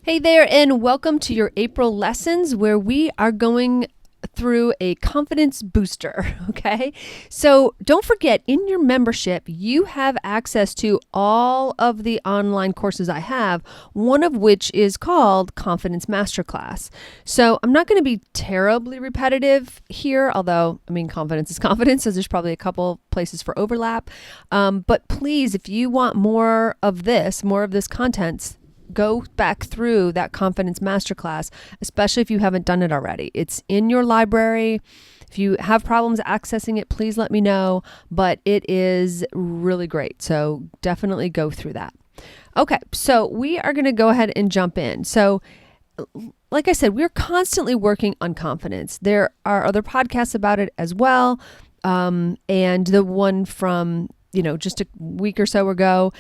Hey there, and welcome to your April lessons where we are going through a confidence booster. Okay. So don't forget, in your membership, you have access to all of the online courses I have, one of which is called Confidence Masterclass. So I'm not going to be terribly repetitive here, although, confidence is confidence, so there's probably a couple places for overlap. But please, if you want more of this content, go back through that Confidence Masterclass, especially if you haven't done it already. It's in your library. If you have problems accessing it, please let me know, but it is really great. So definitely go through that. Okay, so we are going to go ahead and jump in. So like I said, we're constantly working on confidence. There are other podcasts about it as well. And the one from just a week or so ago,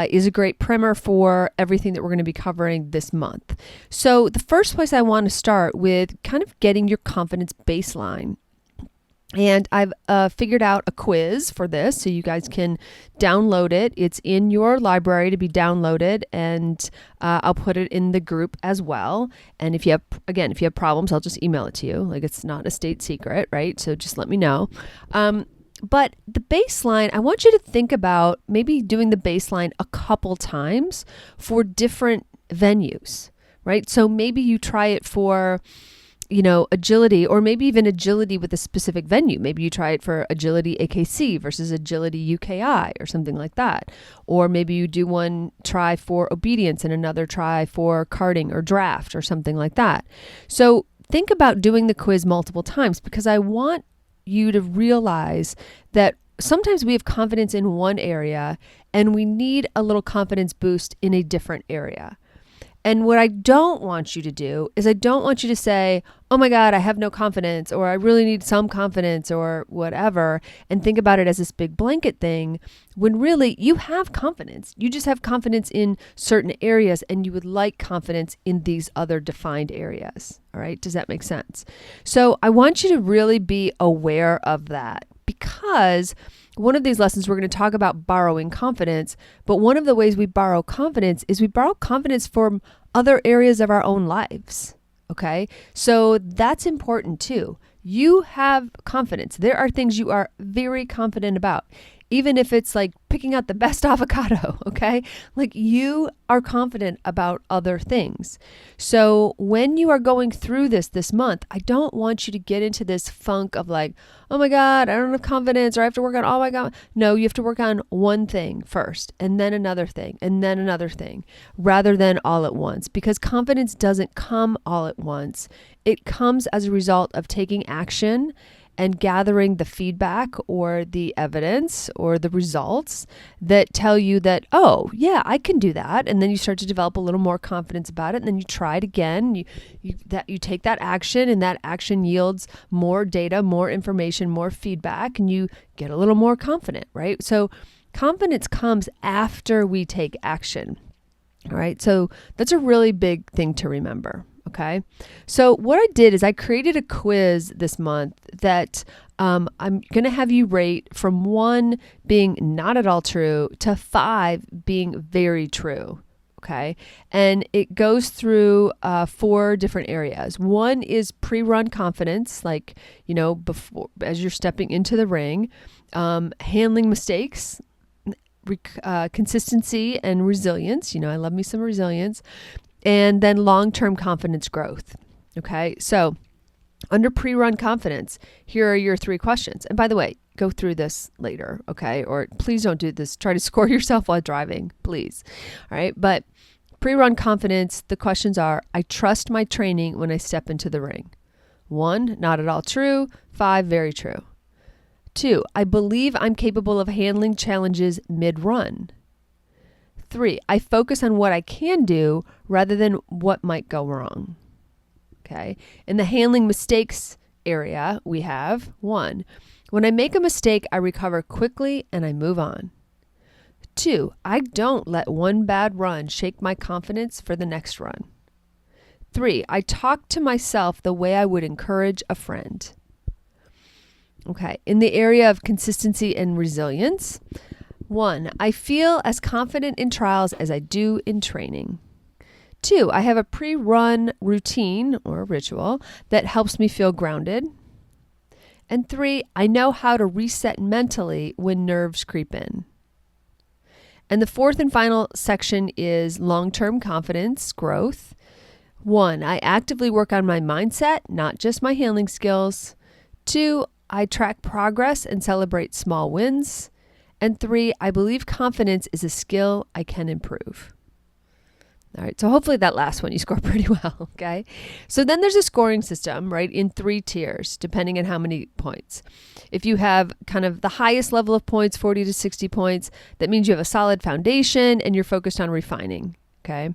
is a great primer for everything that we're going to be covering this month. So the first place I want to start with kind of getting your confidence baseline. And I've figured out a quiz for this, so you guys can download it. It's in your library to be downloaded, and I'll put it in the group as well. And if you have problems, I'll just email it to you. Like, it's not a state secret, right? So just let me know. But the baseline, I want you to think about maybe doing the baseline a couple times for different venues, right? So maybe you try it for, agility, or maybe even agility with a specific venue. Maybe you try it for agility AKC versus agility UKI or something like that. Or maybe you do one try for obedience and another try for karting or draft or something like that. So think about doing the quiz multiple times, because I want you to realize that sometimes we have confidence in one area and we need a little confidence boost in a different area. And what I don't want you to do is I don't want you to say, oh my God, I have no confidence, or I really need some confidence, or whatever, and think about it as this big blanket thing, when really you have confidence. You just have confidence in certain areas and you would like confidence in these other defined areas. All right. Does that make sense? So I want you to really be aware of that, because one of these lessons we're going to talk about borrowing confidence, but one of the ways we borrow confidence is we borrow confidence from other areas of our own lives. Okay, so that's important too. You have confidence. There are things you are very confident about, even if it's like picking out the best avocado, okay? Like, you are confident about other things. So when you are going through this month, I don't want you to get into this funk of like, oh my God, I don't have confidence, or I have to work on, oh my God. No, you have to work on one thing first, and then another thing, and then another thing, rather than all at once, because confidence doesn't come all at once. It comes as a result of taking action and gathering the feedback or the evidence or the results that tell you that, oh yeah, I can do that. And then you start to develop a little more confidence about it. And then you try it again. You take that action, and that action yields more data, more information, more feedback, and you get a little more confident, right? So confidence comes after we take action. All right. So that's a really big thing to remember. Okay. So what I did is I created a quiz this month that I'm going to have you rate from 1 being not at all true to 5 being very true. Okay. And it goes through 4 different areas. 1 is pre-run confidence, like, before, as you're stepping into the ring, handling mistakes, consistency and resilience. I love me some resilience. And then long-term confidence growth. Okay. So under pre-run confidence, here are your 3 questions. And by the way, go through this later. Okay. Or please don't do this. Try to score yourself while driving, please. All right. But pre-run confidence, the questions are, I trust my training when I step into the ring. 1, not at all true. 5, very true. 2, I believe I'm capable of handling challenges mid-run. 3, I focus on what I can do rather than what might go wrong. Okay. In the handling mistakes area, we have 1, when I make a mistake, I recover quickly and I move on. 2, I don't let one bad run shake my confidence for the next run. 3, I talk to myself the way I would encourage a friend. Okay. In the area of consistency and resilience, 1, I feel as confident in trials as I do in training. 2, I have a pre-run routine or ritual that helps me feel grounded. And 3, I know how to reset mentally when nerves creep in. And the fourth and final section is long-term confidence growth. 1, I actively work on my mindset, not just my handling skills. 2, I track progress and celebrate small wins. And 3, I believe confidence is a skill I can improve. All right, so hopefully that last one you score pretty well, okay? So then there's a scoring system, right, in 3 tiers, depending on how many points. If you have kind of the highest level of points, 40 to 60 points, that means you have a solid foundation and you're focused on refining, okay?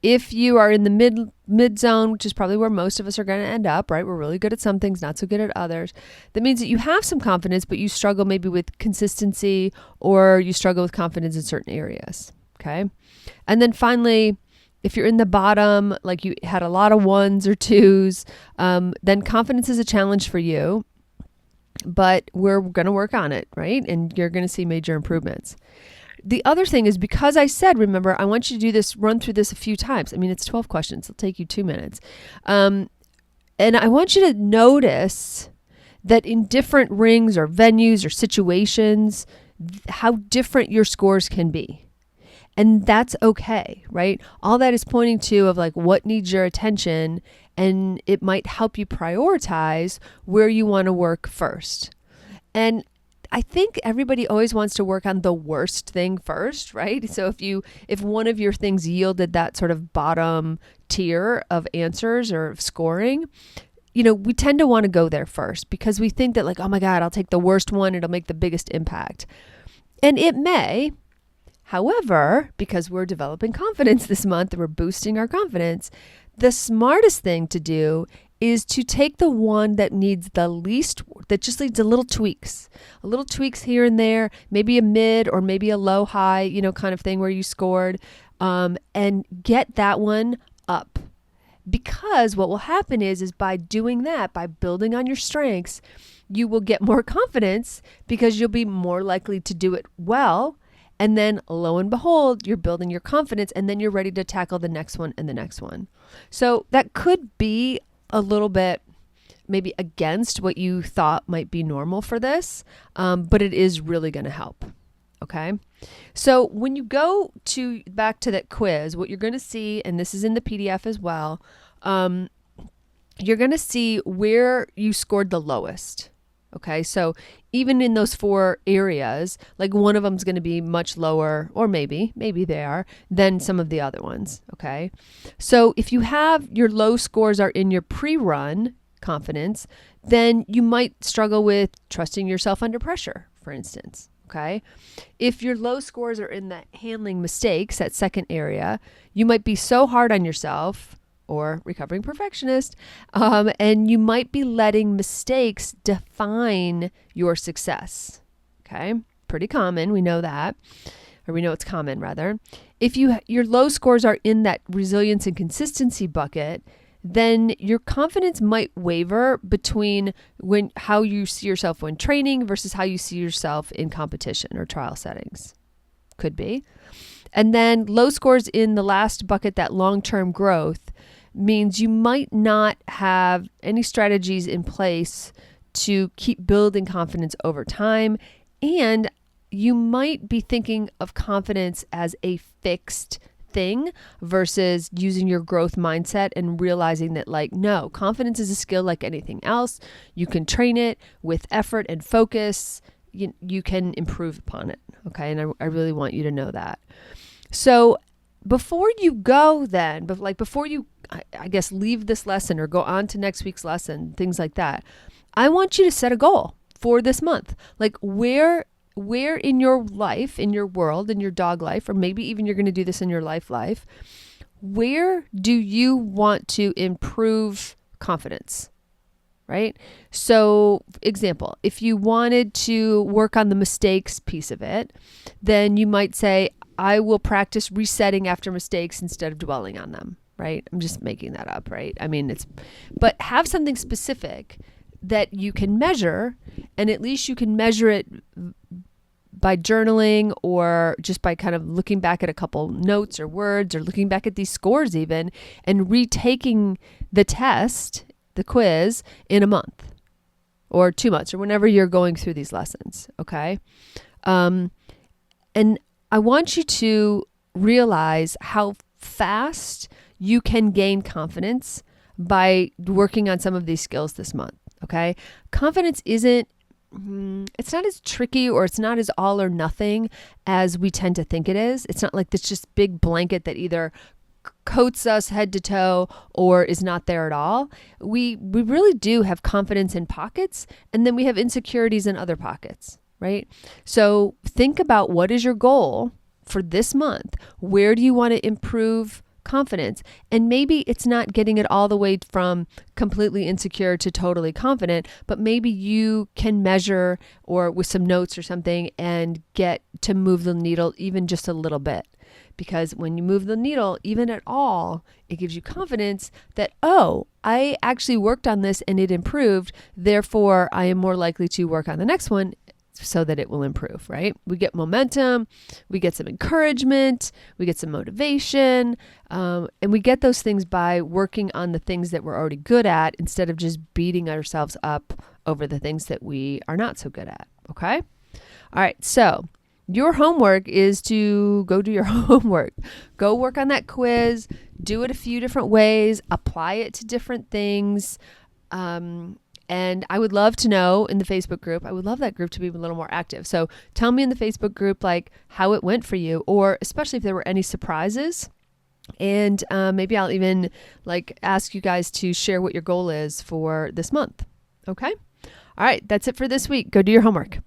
If you are in the mid zone, which is probably where most of us are going to end up, right? We're really good at some things, not so good at others. That means that you have some confidence, but you struggle maybe with consistency, or you struggle with confidence in certain areas, okay? And then finally, if you're in the bottom, like you had a lot of 1s or 2s, then confidence is a challenge for you, but we're going to work on it, right? And you're going to see major improvements. The other thing is, because I said, remember, I want you to do this, run through this a few times. I mean, it's 12 questions. It'll take you 2 minutes. And I want you to notice that in different rings or venues or situations, how different your scores can be. And that's okay, right? All that is pointing to of like what needs your attention, and it might help you prioritize where you want to work first. And I think everybody always wants to work on the worst thing first, right? So if one of your things yielded that sort of bottom tier of answers or of scoring, we tend to want to go there first because we think that like, oh my God, I'll take the worst one. It'll make the biggest impact. And it may. However, because we're developing confidence this month and we're boosting our confidence, the smartest thing to do is to take the one that needs the least, that just needs a little tweaks here and there, maybe a mid or maybe a low high, kind of thing where you scored, and get that one up. Because what will happen is by doing that, by building on your strengths, you will get more confidence because you'll be more likely to do it well. And then lo and behold, you're building your confidence, and then you're ready to tackle the next one and the next one. So that could be a little bit maybe against what you thought might be normal for this, but it is really going to help. Okay. So when you go back to that quiz, what you're going to see, and this is in the PDF as well, you're going to see where you scored the lowest. Okay, so even in those 4 areas, like one of them is going to be much lower, or maybe they are, than some of the other ones. Okay, so if you have your low scores are in your pre-run confidence, then you might struggle with trusting yourself under pressure, for instance. Okay, if your low scores are in the handling mistakes, that second area, you might be so hard on yourself, or recovering perfectionist, and you might be letting mistakes define your success. Okay, pretty common. We know that, or we know it's common rather. If your low scores are in that resilience and consistency bucket, then your confidence might waver between how you see yourself when training versus how you see yourself in competition or trial settings. Could be. And then low scores in the last bucket, that long-term growth, means you might not have any strategies in place to keep building confidence over time. And you might be thinking of confidence as a fixed thing versus using your growth mindset and realizing that no, confidence is a skill like anything else. You can train it with effort and focus. You can improve upon it. Okay. And I really want you to know that. So before you go then, before you, I guess, leave this lesson or go on to next week's lesson, things like that, I want you to set a goal for this month. Like where in your life, in your world, in your dog life, or maybe even you're going to do this in your life, where do you want to improve confidence? Right? So, example, if you wanted to work on the mistakes piece of it, then you might say, I will practice resetting after mistakes instead of dwelling on them, right? I'm just making that up, right? I mean, but have something specific that you can measure, and at least you can measure it by journaling or just by kind of looking back at a couple notes or words or looking back at these scores even and retaking the test, the quiz, in a month or 2 months or whenever you're going through these lessons, okay? And I want you to realize how fast you can gain confidence by working on some of these skills this month, okay? Confidence it's not as tricky or it's not as all or nothing as we tend to think it is. It's not like this just big blanket that either coats us head to toe or is not there at all. We really do have confidence in pockets, and then we have insecurities in other pockets, right? So think about, what is your goal for this month? Where do you want to improve confidence? And maybe it's not getting it all the way from completely insecure to totally confident, but maybe you can measure or with some notes or something and get to move the needle even just a little bit. Because when you move the needle, even at all, it gives you confidence that, oh, I actually worked on this and it improved. Therefore, I am more likely to work on the next one so that it will improve, right? We get momentum, we get some encouragement, we get some motivation, and we get those things by working on the things that we're already good at instead of just beating ourselves up over the things that we are not so good at, okay? All right, so your homework is to go do your homework. Go work on that quiz, do it a few different ways, apply it to different things, and I would love to know in the Facebook group, I would love that group to be a little more active. So tell me in the Facebook group, like, how it went for you, or especially if there were any surprises. And maybe I'll even ask you guys to share what your goal is for this month. Okay. All right. That's it for this week. Go do your homework.